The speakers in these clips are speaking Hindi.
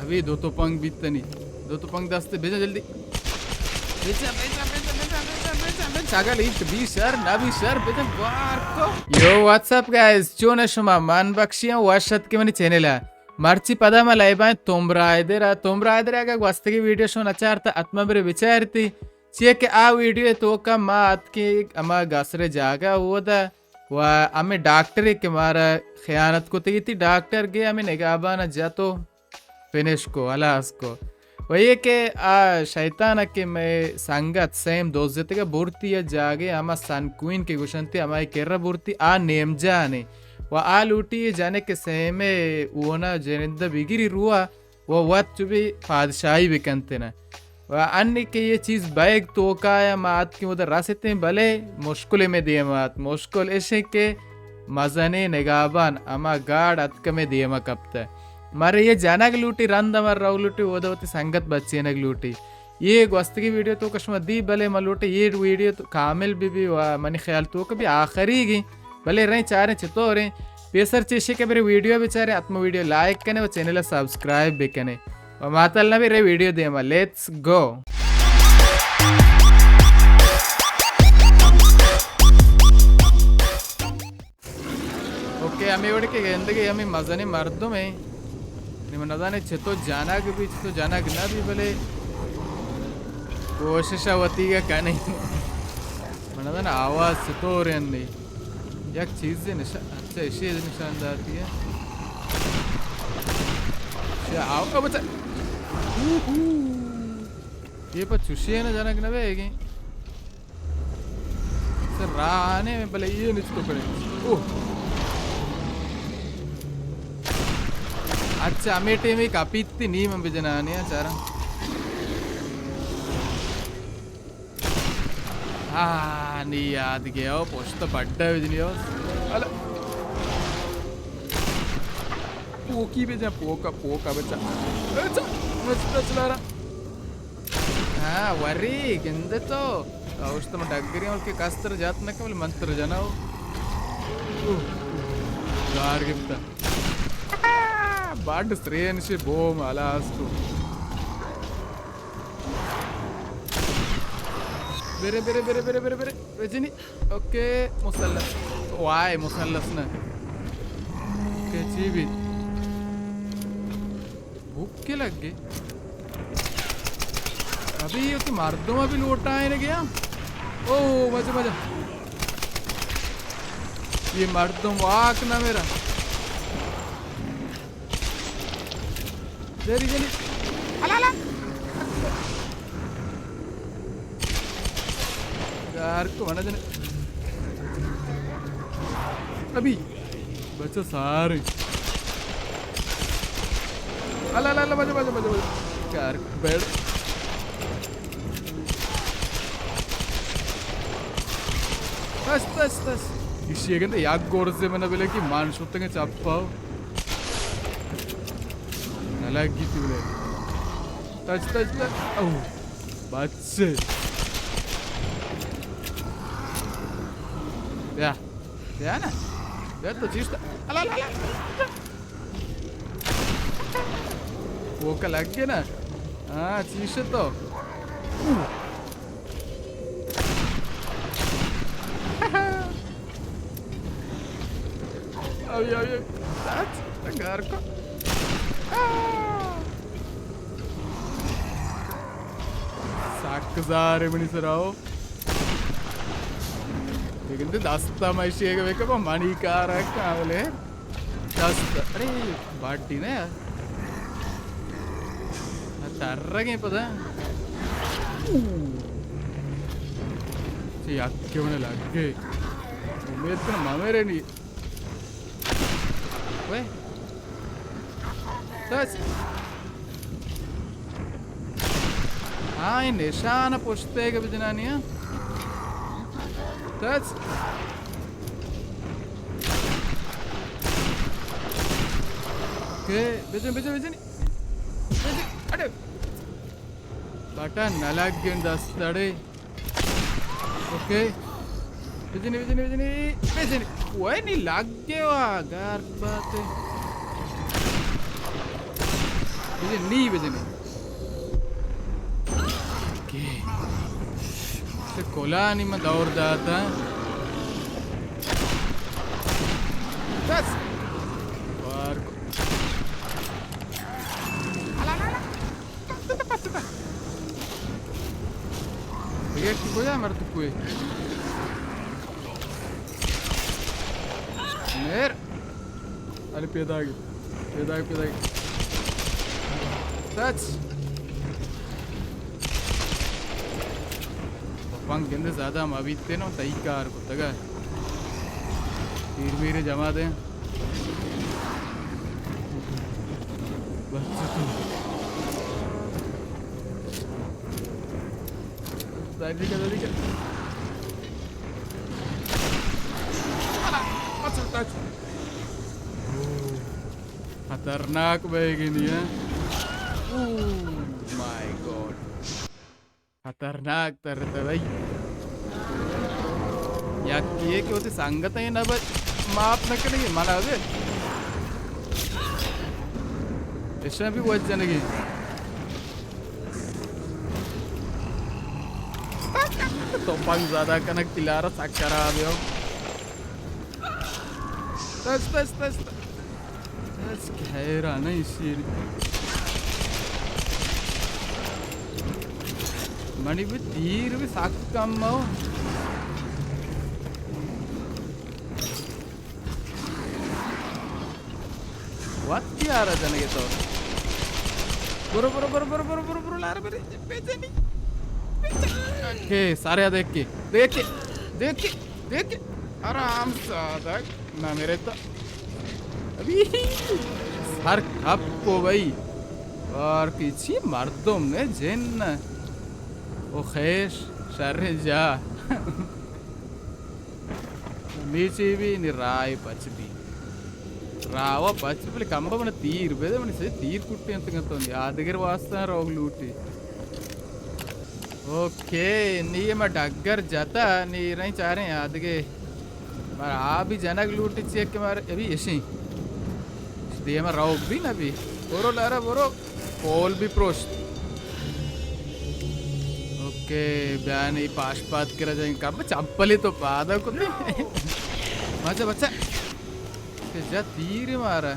अभी दो तो पंख बीतते नहीं, दो तो पंख दस्ते भेजा जल्दी, भेजा भेजा भेजा भेजा भेजा भेजा भेजा चागल इट बीशर ना बीशर भेजा बार को यो व्हाट्सअप गाइस चोने शुमा मान बख्शियां वाशत के मनी चैनल है मर्ची पदमा लाइबाय तोमरा इधर आगे वास्तविक वीडियो शो नचारता आत्मा बरे विचारती चेक आ वीडियो तो का मात के अमा गसरे जागा वोदा वा हमें डॉक्टर के मारा खयानत को थी डॉक्टर के हमें निगाबाना जातो फिनिश को अलास को वही के आ शैतान के मैं संगत सेम दोस्त के बुर्ती या जागे हमा सन क्वीन के गुशंती हमारी केर्रा बुर्ती आ नेम जाने वा आ लूटी जाने के सेमे वो ना जनिंदा बिगिरी रुआ वो वत चुबी फादशाही भी कंते ना वा अन्य के ये चीज़ बैग तो का या मात की उधर रास्ते भले मुश्किल में दिए मात मुश्किल ऐसे के मज़ने निगाबान अमा गाड़ अतक में दिए मा कपता मारे ये जाना की लूटी रंद अमर राव लूटी वो दवती संगत बच्चे नग लूटी ये गोस्त की वीडियो तो कश्मा दी भले मलूटे ये वीडियो तो कामिल भी वा मनी ख्याल तो कभी आखिरी की भले रहे चारे चितो रहे पेसर चेशे के मेरे वीडियो बेचारे आत्मा वीडियो लाइक करने व चैनल सब्सक्राइब भी करने और मातल ना भी रे वीडियो दे मा लेट्स गो ओके हमें उड़ के गेंदगी हमें मज़ाने मर्दों में निमनदाने चितो जाना के भी चितो जाना के ना भी भले कोशिश आवती का क्या नहीं मनदाने आवाज़ चितो रहे नहीं एक चीज़ से निशान अच्छा इसी निशानदार थी है क्या आओ बच्चा ये पर चुशी है ना जाना कि ना बेगी सर राने में भले ये नीचे तो पड़े ओह अच्छा अमेटे में काफी इतनी नीम में बिजना नहीं है चारा हाँ नहीं याद गया हो पोस्ट तो पढ़ता है बिजनी हो अल पोकी बेचा पोका बच्चा अच्छा मस्त चला रहा हाँ वरी गिंदे तो औषध में डगरी और के कास्तर जात न केवल मंत्र जनाओ गार गिफ्ता बाड स्ट्रेन से बोम अलास को बेरे बेरे बेरे बेरे बेरे बेरे रजनी ओके मुसल्लस वाई मुसल्लस ना के चीबी भूख के लग गए अभी ये तो मर्दों में भी लौटा है ना गया ओ मजा मजा ये मर्दों वाक ना मेरा जरी जरी अला यार को मना जने अभी बच्चा सारे अला अला मजा मजा मजा मजा यार बैठ तस इसी के याद गोर से मैंने बोले कि मान शुद्ध के चापाओ नलाग की तूने टच ओह बच्चे या ना या तो चीज अला अला वो का लग गया ना हाँ चीज तो अभी घर को सारे मनी सराओ लेकिन तो दास्ता मैशी है कि वो मनी कार है क्या बोले दास्ता अरे बाटी ना यार तरह के पता ची अक्के मने लग गए उम्मीद तो मामेरे नहीं वे टच हाँ ये निशान पूछते हैं कभी जनानियाँ टच के बेचन बेचन बेचन अरे बटन नलग गए दस लड़े ओके बेचनी बेचनी बेचनी बेचनी वो नहीं लग गया गार बात है भेजनी भेजनी ओके से कोला नहीं मैं दौड़ जाता बस और ये की कोया मर तू कोई मेर अरे पेदागी touch पंख गंदे ज़्यादा हम अभी इतने ना तई कार को तगा तीर मेरे जमा दें बस दादी का touch खतरनाक बैगनी है माय गॉड खतरनाक तरते भाई याक्की के होते संगत है ना बस माफ न करेंगे माना अबे इसमें भी वो जनगी तो पंग ज़्यादा कनक तिलारा साकरा आबियो तस खैरा नहीं सीर मणि भी तीर भी साकम हो what क्या रहा जनगे तो बरो लार बरे बेचनी ओके सारे देख के आराम से देख ना मेरे तो अभी सर आपको भाई और किसी मर्दों ने जिन ओ खैश शर जा नीचे भी निराय पचदी रावा पचपले कंबा मन तीर बेदे मन से तीर कुट्टी अंत गंतो यादगिर वास्ता रोग लूटी ओके नी मैं डगर जाता नी नहीं चाह रहे यादगे मार आ भी जनक लूटी चेक के मारे अभी ऐसे दिए मैं रोग भी ना भी बोरो लारा बोरो कॉल भी प्रोस्ट ओके बयान ही पाशपात करा जाएंगे कब चप्पली तो पादा को नहीं मजा बच्चा जा तीर मारा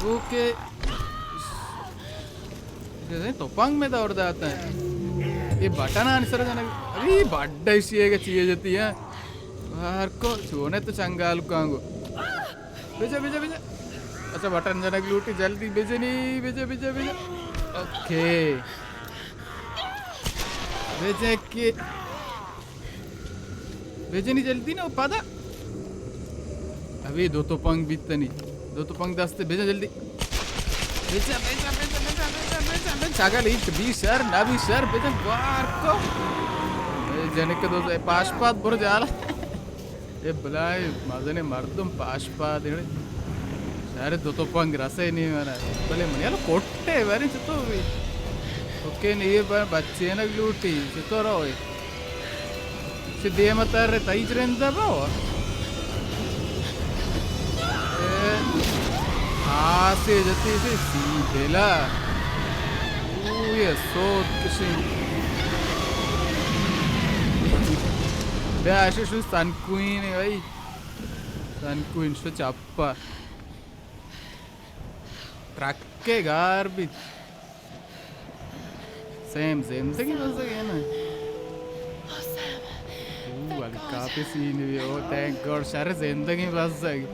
ओके जैसे तोपांग में दौड़ जाता है ये बटन आंसर जाना अभी बड्डा इसी है कि चीज़ जाती है बाहर को सोने तो चंगाल कांगो भेजा अच्छा बटन जाना की लूटी जल्दी भेजे नहीं भेजा ओके भेजे नहीं जल्दी ना पादा अभी दो तो पंख बीतते नहीं दो तो पंख दस्ते भेजा जल्दी भेजा सागा लीट बी सर ना भी सर भेजा बार को जने के दो पाशपात बुर जाला ये बुलाए मजने मर्दम पाशपात इन्हें सारे दो तो पंख रसे नहीं मना भले मन यार कोट्टे वेरी चितो भी ओके नहीं ये बच्चे ना लूटी चितो रहो सिद्धि मत रे ताइज रेंदा बावा से जती से सीधेला ये सोच किसी बेआशे शु सन क्वीन है भाई सन क्वीन शु चाप्पा ट्रक के गार्बेज सेम तक बस गया ना वाली काफी सीन भी हो थैंक गॉड सारे जिंदगी बस जाएगी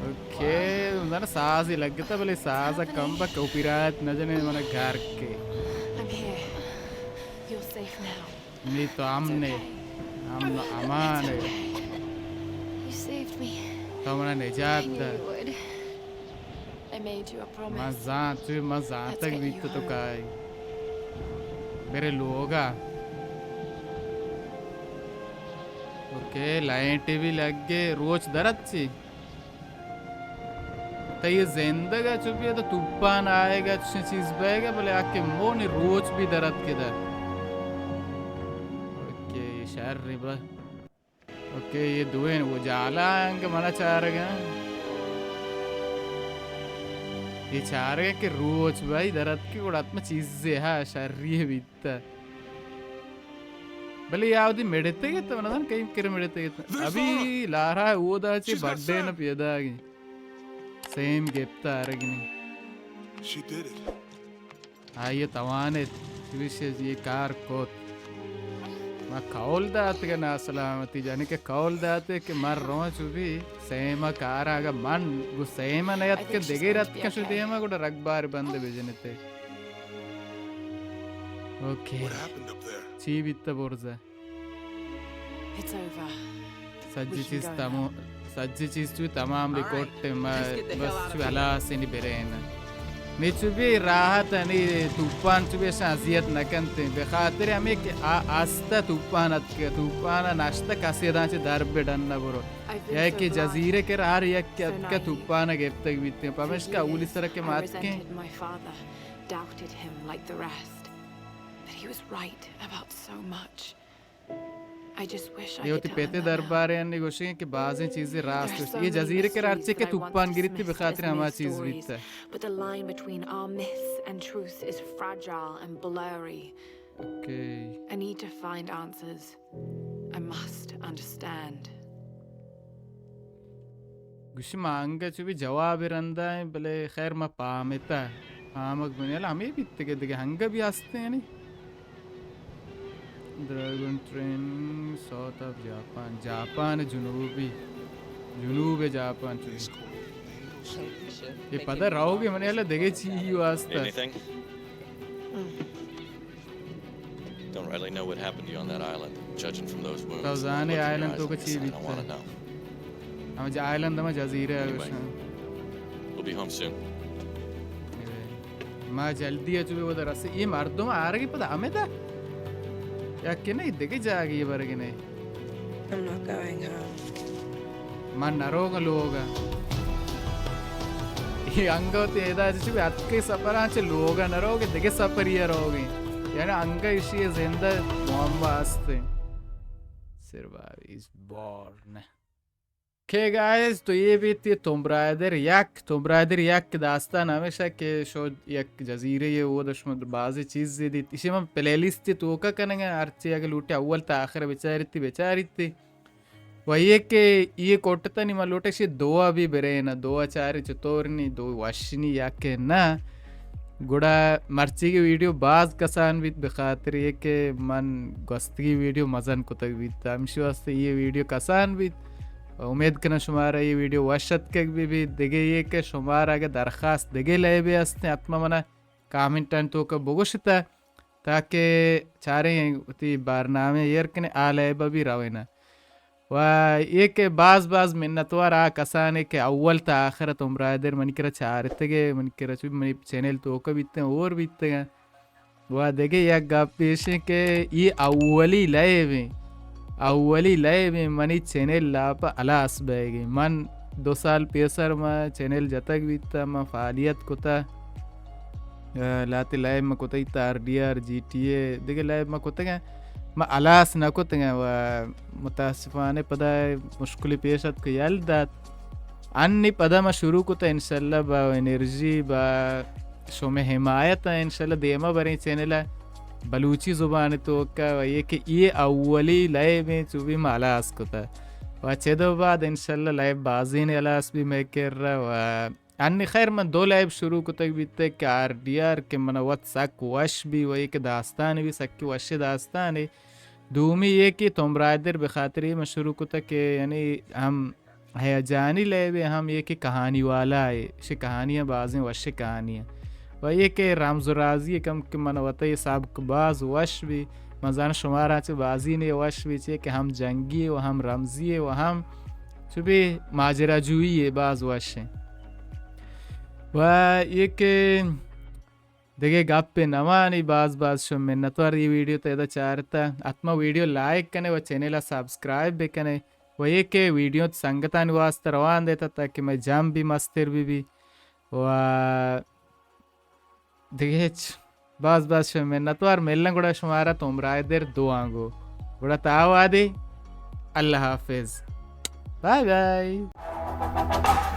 ओके उन्होंने साज ही लग गया था बोले साज कम बा कॉपीराइट न जाने मना घर के नहीं तो हमने अमान है तो मना निजात दा मज़ा तक बीत तो काय मेरे लोगा ओके लाइट भी लग गए रोज दरद सी तो ये जिंदगा चुपी है तो तूफान आएगा चीज बहेगा बोले आके मोने रोज भी दर्द किधर ओके शहर रिबा ओके ये दुएन वो जाला आएंगे मना चाह रहे हैं ये चाह रहे कि रोज भाई दरद की उड़ात में चीजें हाँ शरीर बीतता भले यावदी मेड़ते गए तो ना कहीं किर मेड़ते गए अभी लारा वो दाची बर्थडे न पियदा आगे सेम गेप्ता आ रही नहीं हाँ ये तवाने विशेष ये कार कोत मैं कौल दाते के ना सलामती जाने के कौल दाते के मर रों चुभी सेम कार आगा मन वो सेम नयत के देगे रात के शुद्ध है मैं कोड़ा रगबार बंदे बेचने थे ओके चीव इतना बोर्ज़ा सज्जी चीज़ चुभी तमाम रिकॉर्ड मैं बस चुभी अलाह से नहीं बेरेना मैं चुभी राहत नहीं तूफ़ान चुभी शाज़ियत नकंते बेखातिर हमें कि आस्ता तूफ़ान नाश्ता कासियदां से दर बेडन्ना बोरो या कि जज़ीरे के रार या क्या तूफ़ान गेप तक बीतते हैं पमेश का उली सर के मात के ये होती पेते दरबार यानी गोशी कि बाज़ें चीज़ें रास्त ये जज़ीरे के रार से के तूफ़ान गिरती बेखातिर हमारी चीज़ बीतता है but the line between our myths and truth is fragile and blurry. Okay. I need to find answers. I must understand. गुशी मांगे चुभी जवाब रंदा है भले खैर मैं पामेता पामक बने ला हमें भी इतने के हंगा भी आस्ते हैं नहीं dragon train south of Japan जुनूबी जापान ये पता रहोगे मैंने यार देखे चीज़ वास्ता Don't really know what happened to you on that island, judging from those wounds. Tauzane island तो कुछ ही I want to know. हम जा island में जज़ीरे Anyway, we'll be home soon. माँ जल्दी है चुके वो दर से ये मर्दों में आ रही पता हमें था या कि नहीं देखे जाएगी ये बार कि नहीं I'm not going home. मन नरोगा लोगा ये अंगों ते इधर चुके अटके सपरां चे लोगा नरोगे देखे सपरिया रोगे यानी अंगा इसी ज़िंदा Mohammad survive is born Okay guys, तो ये भी थी Tomb Raider yak दास्तान हमेशा के शो एक जज़ीरे ये वो दशमद बाज़ी चीज़ दी इसी में प्लेलिस्ट तो का करेंगे अर्ची आगे लूटे अव्वल ता आखिर बेचारी थी वही के ये कोटता नहीं मालूम लूटे शी दो अभी बेरे ना दो आचारी चतुर्नी दो वाशिनी या के ना गुड़ा मर्ची की वीडियो बाज कसान भी बखातर ये के मन गस्ती वीडियो मज़न को तक भी तामशी वास्ते ये वीडियो कसान भी उम्मीद करना शुमारा ये वीडियो वशत के भी देगे ये के शुमारा आगे दरखास्त देगे ले भी अस्ते आत्मा मना कमेंट तो का बोगुशता ताकि चारे उती बारनामे यार कने आले भी रवेना वा ये के बाज मिन्नतवार आ कसाने के अव्वल ता आखिर Tomb Raider मन करा चारते के मन करा चुप मनी चैनल तो का बीतते और बीतते हैं वा देखे या गापेश के ये अव्वली लय में मनी चैनल लापा अलास बैगे मन 2 साल पेसर में चैनल जतक बीतता मैं फालियत कोता लाते लय में कोता इतार डीआर GTA देखे लय में कोता क्या मैं अलास ना कोता क्या वा मुतासिफाने पदा मुश्किल पेशत को याल दात अन्नी पदा मैं शुरू कोता इंशाल्लाह बा एनर्जी बा शो में हिमायत है इंशाल्लाह देमा बरे चैनल बलूची ज़ुबान तो का ये कि ये अव्वली लय में चुभी मालास को था वह दो बाद इंशाल्लाह लाइव बाज़ीन अलास भी मैं कर रहा व अन्य खैर मैं 2 लाइव शुरू को तक बीते कि RDR के मन वत सक वश भी वही के दास्तान भी सक की वश दास्तान है दूमी ये कि Tomb Raider बखातरी में शुरू को तक यानी हम है जानी लय भी हम ये कि कहानी वाला है इसे कहानियाँ बाज़ें वश कहानियाँ वही के रामजुराजी कम के मन वतई साहब बाज वश भी मजान शुमारा चे बाजी ने वश भी चे कि हम जंगी व हम रमजी व हम चुबे माजरा जुई है बाज वश हैं वह ये के देखे गप पे नवानी बाज शो में नतवार ये वीडियो तो इधर चाहता आत्मा वीडियो लाइक करने व चैनल सब्सक्राइब भी करने वह ये के वीडियो संगतान वास्ते रवान देता ताकि मैं जाम भी मस्तिर भी वह देखे बाज शो में नतवार मेलना गुड़ा शुमारा Tomb Raider 2 आंगो गुड़ा तावादी अल्लाह हाफिज बाय बाय